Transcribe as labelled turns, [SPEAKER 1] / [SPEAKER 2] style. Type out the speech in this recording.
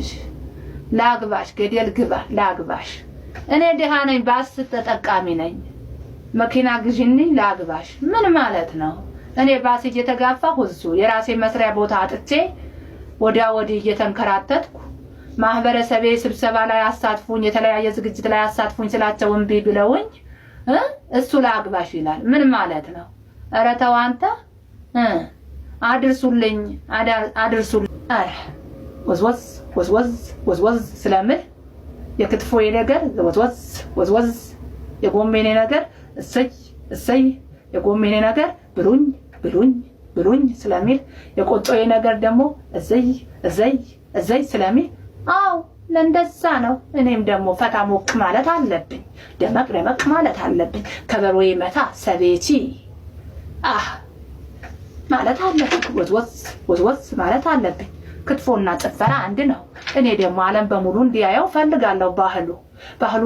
[SPEAKER 1] አለብሽ። ላግባሽ ገደል ግባ ላግባሽ። እኔ ደሃ ነኝ ባስ ተጠቃሚ ነኝ። መኪና ግዢልኝ ላግባሽ ምን ማለት ነው? እኔ ባስ እየተጋፋሁ እሱ የራሴ መስሪያ ቦታ አጥቼ ወዲያ ወዲህ እየተንከራተትኩ ማህበረሰቤ ስብሰባ ላይ አሳትፉኝ የተለያየ ዝግጅት ላይ አሳትፉኝ ስላቸው እምቢ ብለውኝ እሱ ላግባሽ ይላል። ምን ማለት ነው? ኧረ ተው አንተ አድርሱልኝ አድርሱልኝ። አረ ወዝወዝ ወዝወዝ ወዝወዝ ስለምል የክትፎዬ ነገር ወዝወዝ ወዝወዝ የጎመኔ ነገር እሰይ እሰይ የጎመኔ ነገር ብሉኝ ብሉኝ ብሉኝ ስለሚል የቆጮዬ ነገር ደግሞ እዘይ እዘይ እዘይ ስለሚል አው ለእንደዛ ነው። እኔም ደግሞ ፈታ ሞቅ ማለት አለብኝ። ደመቅ ደመቅ ማለት አለብኝ። ከበሮዬ መታ ሰቤቲ ማለት አለብኝ። ወዝወዝ ወዝወዝ ማለት አለብኝ። ክትፎና ጭፈራ አንድ ነው። እኔ ደግሞ ዓለም በሙሉ እንዲያየው ፈልጋለሁ። ባህሉ